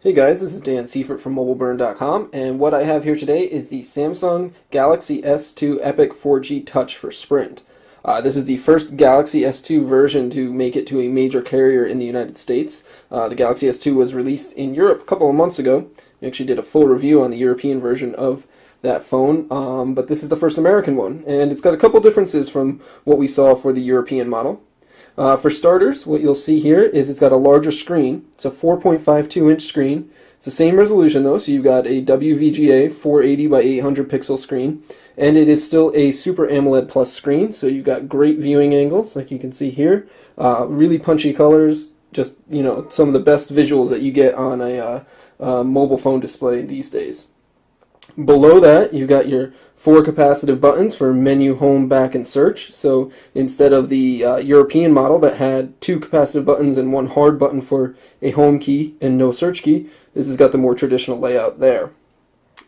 Hey guys, this is Dan Seifert from MobileBurn.com, and what I have here today is the Samsung Galaxy S2 Epic 4G Touch for Sprint. This is the first Galaxy S2 version to make it to a major carrier in the United States. The Galaxy S2 was released in Europe a couple of months ago. We actually did a full review on the European version of that phone, but this is the first American one, and it's got a couple differences from what we saw for the European model. For starters, what you'll see here is it's got a larger screen. It's a 4.52-inch screen. It's the same resolution though, so you've got a WVGA 480 by 800 pixel screen, and it is still a Super AMOLED Plus screen, so you've got great viewing angles, like you can see here. Really punchy colors, just some of the best visuals that you get on a mobile phone display these days. Below that, you've got your 4 capacitive buttons for menu, home, back, and search. So instead of the European model that had 2 capacitive buttons and 1 hard button for a home key and no search key, this has got the more traditional layout there.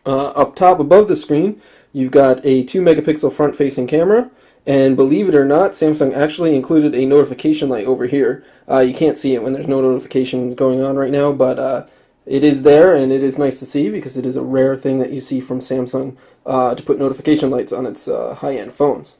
Up top above the screen, you've got a 2 megapixel front-facing camera, and believe it or not, Samsung actually included a notification light over here. You can't see it when there's no notifications going on right now, but it is there, and it is nice to see because it is a rare thing that you see from Samsung to put notification lights on its high-end phones.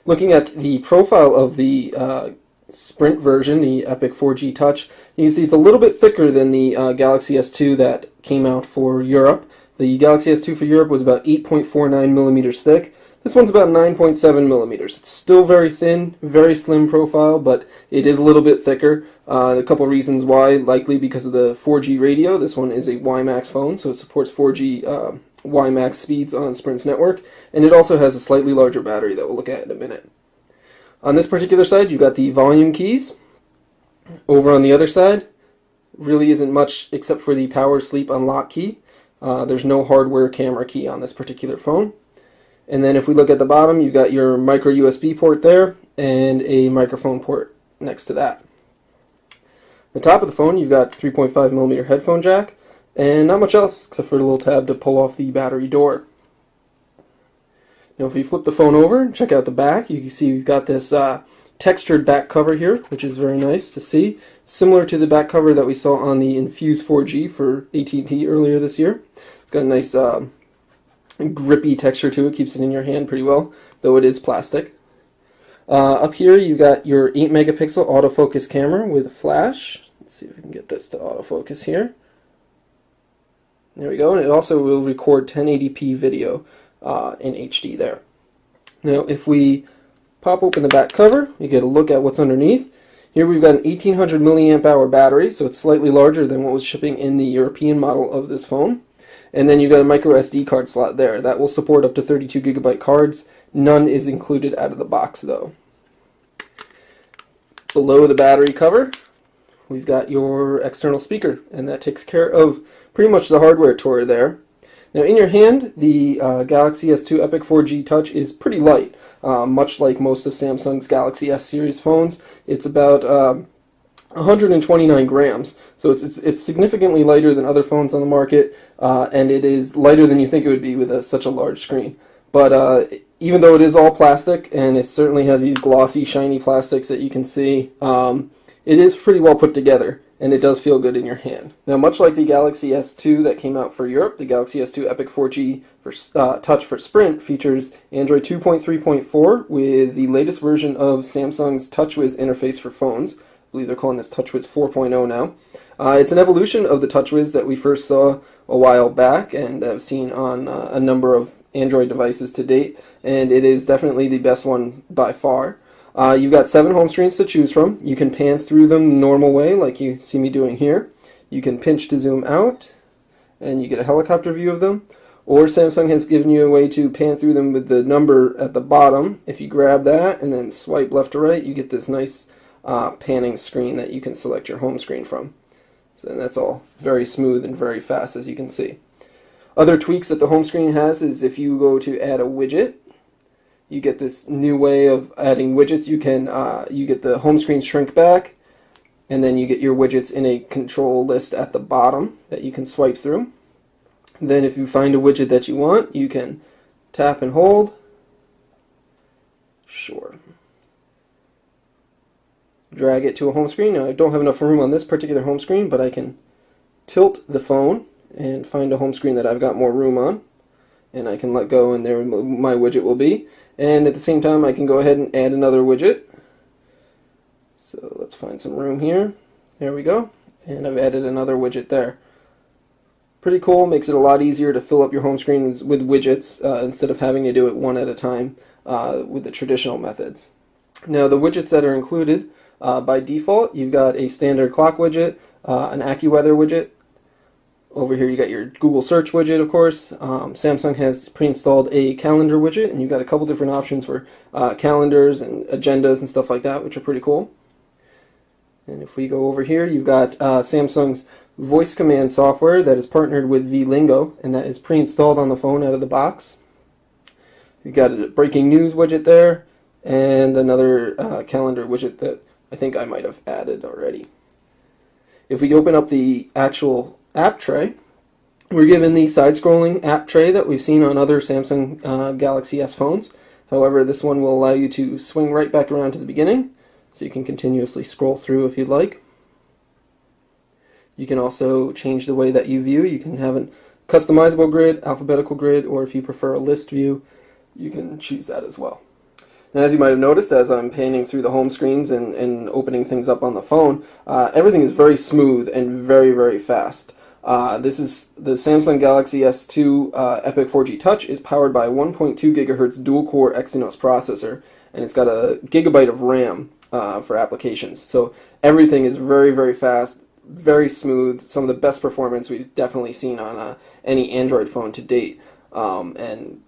Looking at the profile of the Sprint version, the Epic 4G Touch, you can see it's a little bit thicker than the Galaxy S2 that came out for Europe. The Galaxy S2 for Europe was about 8.49 millimeters thick. This one's about 9.7 millimeters. It's still very thin, very slim profile, but it is a little bit thicker. A couple reasons why, likely because of the 4G radio. This one is a WiMAX phone, so it supports 4G WiMAX speeds on Sprint's network, and it also has a slightly larger battery that we'll look at in a minute. On this particular side, you've got the volume keys. Over on the other side, really isn't much except for the power sleep unlock key. There's no hardware camera key on this particular phone. And then if we look at the bottom, you've got your micro USB port there and a microphone port next to that. The top of the phone, you've got 3.5 millimeter headphone jack and not much else except for a little tab to pull off the battery door. Now if you flip the phone over and check out the back, you can see we've got this textured back cover here, which is very nice to see. Similar to the back cover that we saw on the Infuse 4G for AT&T earlier this year. It's got a nice grippy texture to it, keeps it in your hand pretty well, though it is plastic. Up here you've got your 8 megapixel autofocus camera with a flash. Let's see if we can get this to autofocus here. There we go, and it also will record 1080p video in HD there. Now if we pop open the back cover, you get a look at what's underneath. Here we've got an 1800 milliamp hour battery, so it's slightly larger than what was shipping in the European model of this phone. And then you've got a micro SD card slot there. That will support up to 32 gigabyte cards. None is included out of the box though. Below the battery cover, we've got your external speaker, and that takes care of pretty much the hardware tour there. Now in your hand, the Galaxy S2 Epic 4G Touch is pretty light, much like most of Samsung's Galaxy S series phones. It's about 129 grams, so it's significantly lighter than other phones on the market, and it is lighter than you think it would be with such a large screen. But even though it is all plastic, and it certainly has these glossy, shiny plastics that you can see, it is pretty well put together, and it does feel good in your hand. Now, much like the Galaxy S2 that came out for Europe, the Galaxy S2 Epic 4G Touch for Sprint features Android 2.3.4 with the latest version of Samsung's TouchWiz interface for phones. I believe they're calling this TouchWiz 4.0 now. It's an evolution of the TouchWiz that we first saw a while back and have seen on a number of Android devices to date, and it is definitely the best one by far. You've got 7 home screens to choose from. You can pan through them the normal way, like you see me doing here. You can pinch to zoom out, and you get a helicopter view of them. Or Samsung has given you a way to pan through them with the number at the bottom. If you grab that and then swipe left to right, you get this nice panning screen that you can select your home screen from. So that's all very smooth and very fast, as you can see. Other tweaks that the home screen has is if you go to add a widget, you get this new way of adding widgets. You can you get the home screen shrink back, and then you get your widgets in a control list at the bottom that you can swipe through. Then if you find a widget that you want, you can tap and hold. Sure. Drag it to a home screen. Now I don't have enough room on this particular home screen, but I can tilt the phone and find a home screen that I've got more room on, and I can let go and there my widget will be. And at the same time I can go ahead and add another widget. So let's find some room here. There we go. And I've added another widget there. Pretty cool, makes it a lot easier to fill up your home screens with widgets instead of having to do it one at a time with the traditional methods. Now the widgets that are included by default, you've got a standard clock widget, an AccuWeather widget. Over here you got your Google search widget, of course. Samsung has pre-installed a calendar widget, and you've got a couple different options for calendars and agendas and stuff like that, which are pretty cool. And if we go over here, you've got Samsung's voice command software that is partnered with vLingo, and that is pre-installed on the phone out of the box. You've got a breaking news widget there, and another calendar widget that I think I might have added already. If we open up the actual app tray, we're given the side-scrolling app tray that we've seen on other Samsung Galaxy S phones. However, this one will allow you to swing right back around to the beginning, so you can continuously scroll through if you'd like. You can also change the way that you view. You can have a customizable grid, alphabetical grid, or if you prefer a list view, you can choose that as well. Now, as you might have noticed, as I'm panning through the home screens and opening things up on the phone, everything is very smooth and very, very fast. This is the Samsung Galaxy S2 Epic 4G Touch is powered by a 1.2 gigahertz dual-core Exynos processor, and it's got a gigabyte of RAM for applications. So everything is very, very fast, very smooth, some of the best performance we've definitely seen on any Android phone to date. And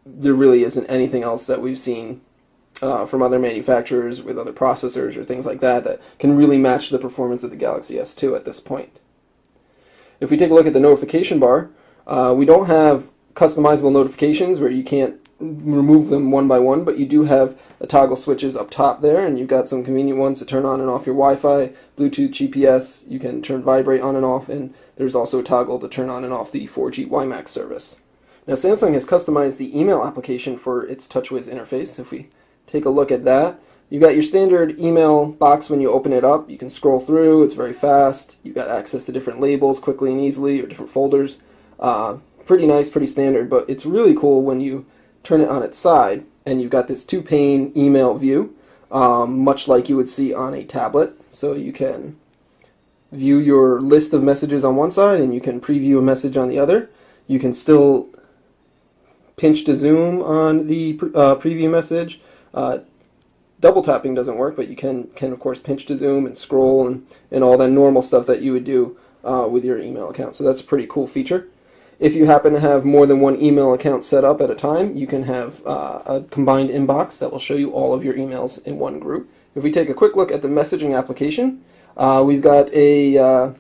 there really isn't anything else that we've seen from other manufacturers with other processors or things like that that can really match the performance of the Galaxy S2 at this point. If we take a look at the notification bar, we don't have customizable notifications where you can't remove them one by one, but you do have the toggle switches up top there, and you've got some convenient ones to turn on and off your Wi-Fi, Bluetooth, GPS. You can turn vibrate on and off, and there's also a toggle to turn on and off the 4G WiMAX service. Now, Samsung has customized the email application for its TouchWiz interface. If we take a look at that, you've got your standard email box when you open it up. You can scroll through, it's very fast. You've got access to different labels quickly and easily, or different folders. Pretty nice, pretty standard, but it's really cool when you turn it on its side, and you've got this two-pane email view, much like you would see on a tablet. So you can view your list of messages on one side, and you can preview a message on the other. You can still pinch to zoom on the preview message. Double tapping doesn't work, but you can of course pinch to zoom and scroll and all that normal stuff that you would do with your email account. So that's a pretty cool feature. If you happen to have more than one email account set up at a time, you can have a combined inbox that will show you all of your emails in one group. If we take a quick look at the messaging application, we've got a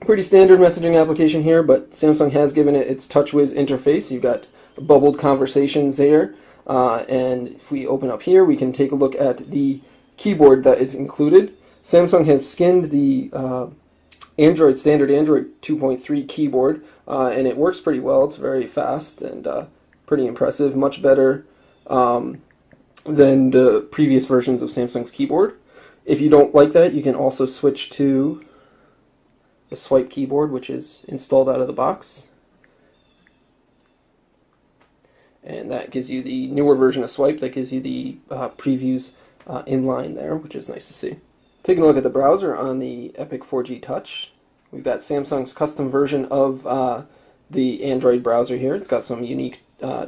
pretty standard messaging application here, but Samsung has given it its TouchWiz interface. You've got bubbled conversations here, and if we open up here, we can take a look at the keyboard that is included. Samsung has skinned the standard Android 2.3 keyboard, and it works pretty well. It's very fast and pretty impressive, much better than the previous versions of Samsung's keyboard. If you don't like that, you can also switch to the swipe keyboard, which is installed out of the box. And that gives you the newer version of swipe that gives you the previews inline there, which is nice to see. Taking a look at the browser on the Epic 4G Touch, we've got Samsung's custom version of the Android browser here. It's got some unique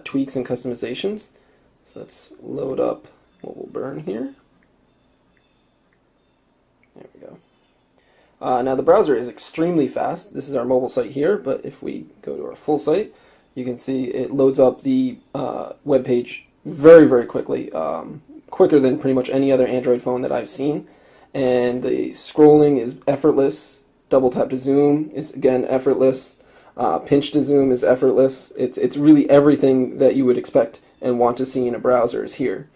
tweaks and customizations. So let's load up Mobile Burn here. There we go. Now the browser is extremely fast. This is our mobile site here, but if we go to our full site, you can see it loads up the web page very, very quickly, quicker than pretty much any other Android phone that I've seen. And the scrolling is effortless. Double tap to zoom is again effortless. Pinch to zoom is effortless. It's really everything that you would expect and want to see in a browser is here.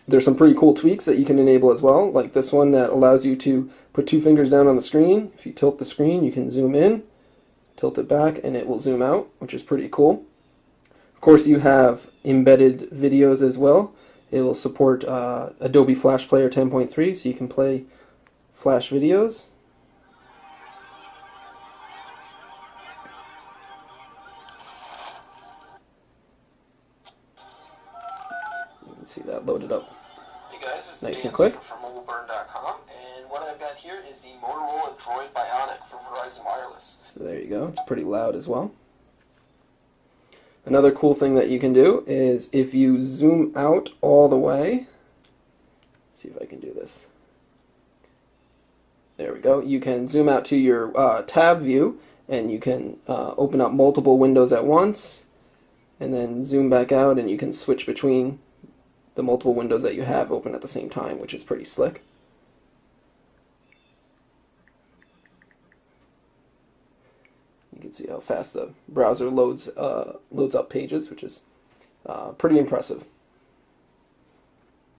There's some pretty cool tweaks that you can enable as well, like this one that allows you to put two fingers down on the screen. If you tilt the screen, you can zoom in, tilt it back, and it will zoom out, which is pretty cool. Of course, you have embedded videos as well. It will support Adobe Flash Player 10.3, so you can play Flash videos. see that loaded up Hey guys, it's nice Dan and quick. Seifert from MobileBurn.com, and what I've got here is the Motorola Droid Bionic from Verizon Wireless. So there you go. It's pretty loud as well. Another cool thing that you can do is if you zoom out all the way, let's see if I can do this. There we go. You can zoom out to your tab view, and you can open up multiple windows at once, and then zoom back out, and you can switch between the multiple windows that you have open at the same time, which is pretty slick. You can see how fast the browser loads up pages, which is pretty impressive.